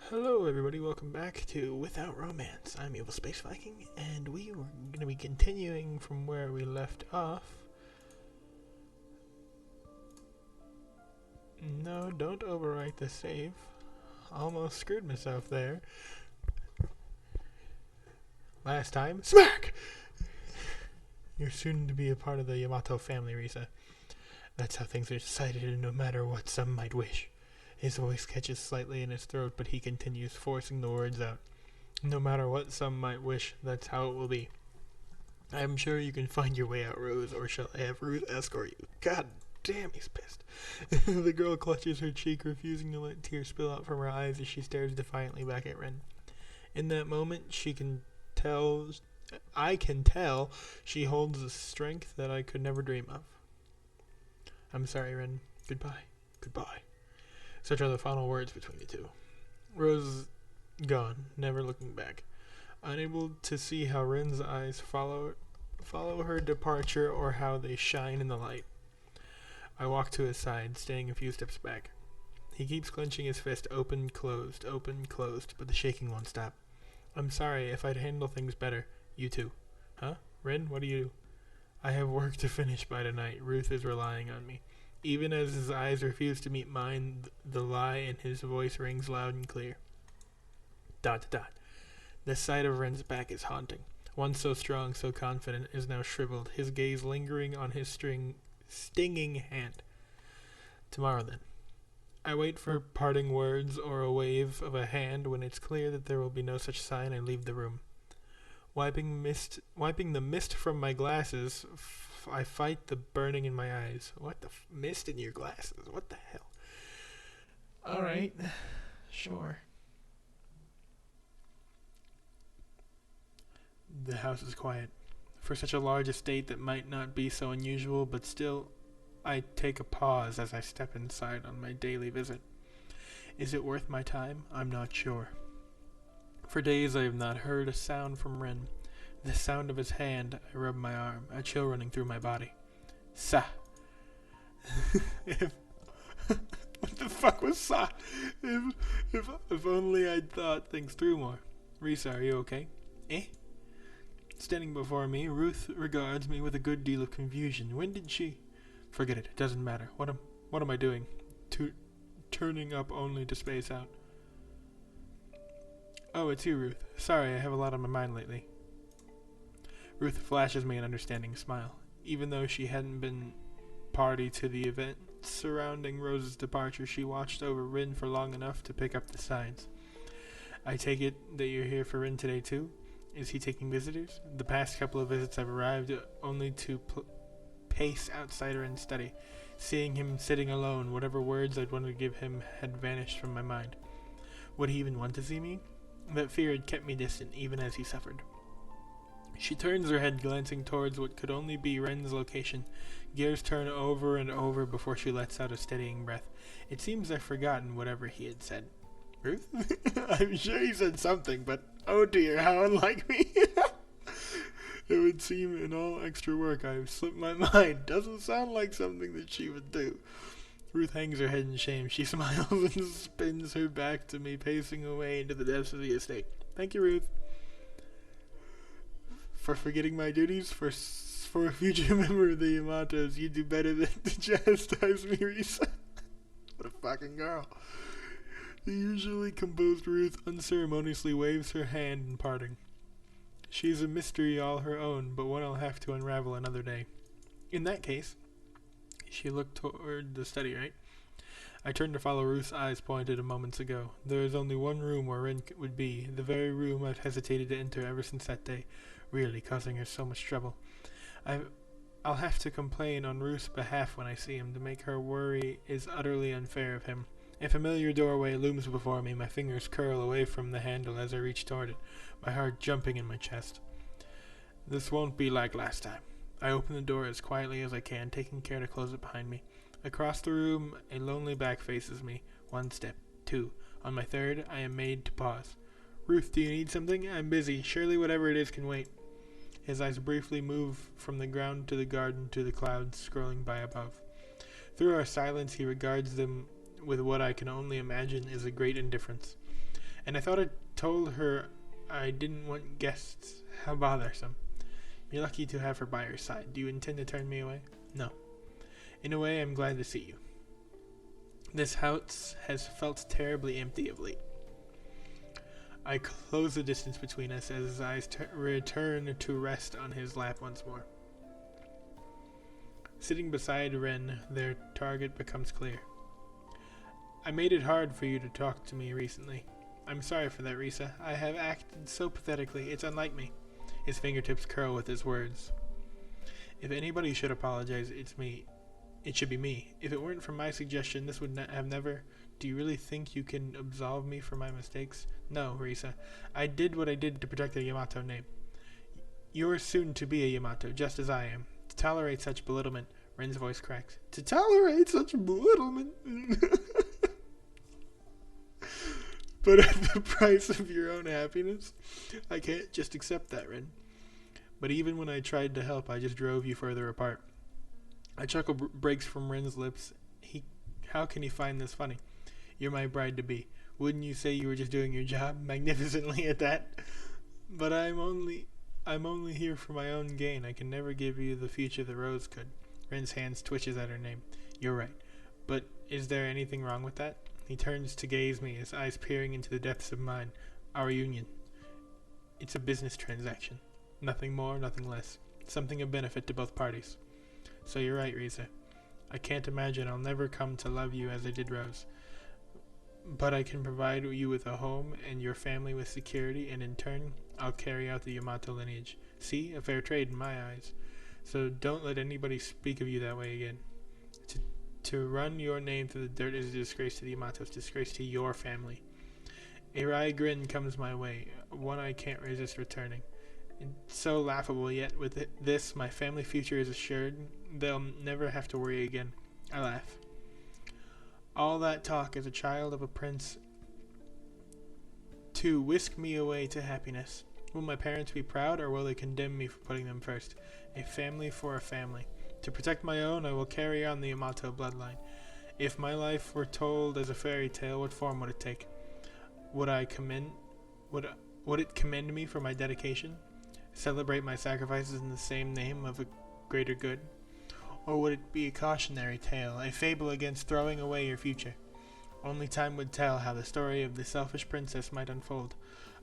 Hello everybody, welcome back to Without Romance. I'm Evil Space Viking, and we were going to be continuing from where we left off. No, don't overwrite the save. Almost screwed myself there. Last time, smack! You're soon to be a part of the Yamato family, Risa. That's how things are decided, and no matter what some might wish. His voice catches slightly in his throat, but he continues, forcing the words out. No matter what some might wish, that's how it will be. I'm sure you can find your way out, Rose, or shall I have Ruth escort you? God damn, he's pissed. The girl clutches her cheek, refusing to let tears spill out from her eyes as she stares defiantly back at Ren. In that moment, I can tell, she holds a strength that I could never dream of. I'm sorry, Ren. Goodbye. Goodbye. Such are the final words between the two. Rose is gone, never looking back. Unable to see how Ren's eyes follow her departure or how they shine in the light. I walk to his side, staying a few steps back. He keeps clenching his fist open, closed, but the shaking won't stop. I'm sorry, if I'd handle things better. You too. Huh? Ren, what do you do? I have work to finish by tonight. Ruth is relying on me. Even as his eyes refuse to meet mine, the lie in his voice rings loud and clear. ... The sight of Ren's back is haunting. Once so strong, so confident, is now shriveled, his gaze lingering on his stinging hand. Tomorrow, then. I wait for parting words or a wave of a hand. When it's clear that there will be no such sign, I leave the room. Wiping the mist from my glasses, I fight the burning in my eyes. What the mist in your glasses? What the hell? Alright. Sure. The house is quiet. For such a large estate that might not be so unusual, but still, I take a pause as I step inside on my daily visit. Is it worth my time? I'm not sure. For days I have not heard a sound from Ren. The sound of his hand, I rub my arm, a chill running through my body. Sa. What the fuck was Sa? If only I'd thought things through more. Risa, are you okay? Eh? Standing before me, Ruth regards me with a good deal of confusion. When did she... Forget it doesn't matter. What am I doing? Turning up only to space out. Oh, it's you, Ruth. Sorry, I have a lot on my mind lately. Ruth flashes me an understanding smile. Even though she hadn't been party to the event surrounding Rose's departure, she watched over Rin for long enough to pick up the signs. I take it that you're here for Rin today too? Is he taking visitors? The past couple of visits I've arrived only to pace outside Rin's study. Seeing him sitting alone, whatever words I'd wanted to give him had vanished from my mind. Would he even want to see me? That fear had kept me distant, even as he suffered. She turns her head, glancing towards what could only be Ren's location. Gears turn over and over before she lets out a steadying breath. It seems I've forgotten whatever he had said. Ruth? I'm sure he said something, but oh dear, how unlike me. It would seem in all extra work I've slipped my mind. Doesn't sound like something that she would do. Ruth hangs her head in shame. She smiles and spins her back to me, pacing away into the depths of the estate. Thank you, Ruth. For forgetting my duties, for a future member of the Yamatos, you do better than to chastise me, Risa. What a fucking girl. The usually composed Ruth unceremoniously waves her hand in parting. She's a mystery all her own, but one I'll have to unravel another day. In that case, she looked toward the study, right? I turned to follow Ruth's eyes pointed a moments ago. There is only one room where Rin would be, the very room I've hesitated to enter ever since that day, really causing her so much trouble. I'll have to complain on Ruth's behalf when I see him. To make her worry is utterly unfair of him. A familiar doorway looms before me. My fingers curl away from the handle as I reach toward it, my heart jumping in my chest. This won't be like last time. I open the door as quietly as I can, taking care to close it behind me. Across the room, a lonely back faces me. 1 step, 2. On my 3rd, I am made to pause. Ruth, do you need something? I'm busy. Surely whatever it is can wait. His eyes briefly move from the ground to the garden to the clouds scrolling by above. Through our silence, he regards them with what I can only imagine is a great indifference. And I thought I told her I didn't want guests. How bothersome. You're lucky to have her by your side. Do you intend to turn me away? No. In a way, I'm glad to see you. This house has felt terribly empty of late. I close the distance between us as his eyes return to rest on his lap once more. Sitting beside Ren, their target becomes clear. I made it hard for you to talk to me recently. I'm sorry for that, Risa. I have acted so pathetically. It's unlike me. His fingertips curl with his words. If anybody should apologize, it's me. It should be me. If it weren't for my suggestion, this would have never... Do you really think you can absolve me for my mistakes? No, Risa. I did what I did to protect the Yamato name. You're soon to be a Yamato, just as I am. To tolerate such belittlement... Ren's voice cracks. To tolerate such belittlement... But at the price of your own happiness? I can't just accept that, Ren. But even when I tried to help, I just drove you further apart. A chuckle breaks from Ren's lips. How can he find this funny? You're my bride-to-be. Wouldn't you say you were just doing your job magnificently at that? But I'm only here for my own gain. I can never give you the future the Rose could. Ren's hands twitches at her name. You're right. But is there anything wrong with that? He turns to gaze me, his eyes peering into the depths of mine. Our union. It's a business transaction. Nothing more, nothing less. Something of benefit to both parties. So you're right, Risa. I can't imagine I'll never come to love you as I did Rose. But I can provide you with a home and your family with security, and in turn, I'll carry out the Yamato lineage. See? A fair trade in my eyes. So don't let anybody speak of you that way again. To run your name through the dirt is a disgrace to the Yamatos, disgrace to your family. A wry grin comes my way, one I can't resist returning. It's so laughable, yet with this, my family future is assured. They'll never have to worry again. I laugh. All that talk as a child of a prince to whisk me away to happiness. Will my parents be proud, or will they condemn me for putting them first? A family for a family. To protect my own, I will carry on the Yamato bloodline. If my life were told as a fairy tale, what form would it take? Would it commend me for my dedication? Celebrate my sacrifices in the same name of a greater good? Or would it be a cautionary tale, a fable against throwing away your future? Only time would tell how the story of the selfish princess might unfold,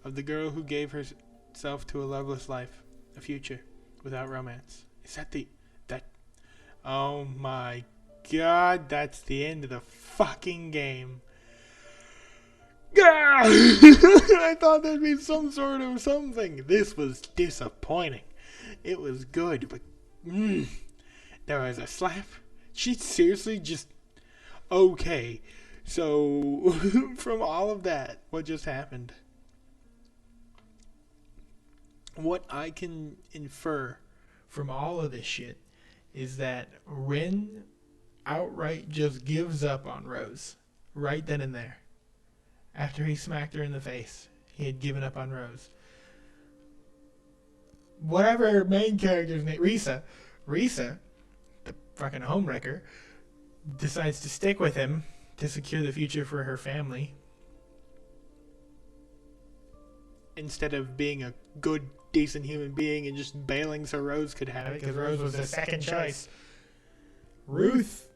of the girl who gave herself to a loveless life, a future without romance. Is that Oh my god, that's the end of the fucking game. I thought there'd be some sort of something. This was disappointing. It was good, but there was a slap. She seriously just... Okay, so from all of that, what just happened? What I can infer from all of this shit is that Ren outright just gives up on Rose right then and there. After he smacked her in the face, he had given up on Rose. Whatever her main character's name, Risa, the fucking homewrecker, decides to stick with him to secure the future for her family. Instead of being a good, decent human being and just bailing so Rose could have it, because Rose was the second choice. Ruth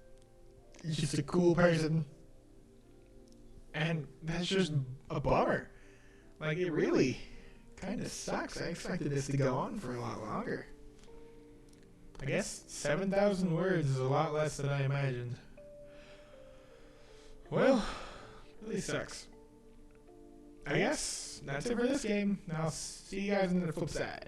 is just a cool person. And that's just a bummer. Like, it really kind of sucks. I expected this to go on for a lot longer. I guess 7,000 words is a lot less than I imagined. Well, really sucks. I guess that's it for this game. I'll see you guys on the flip side.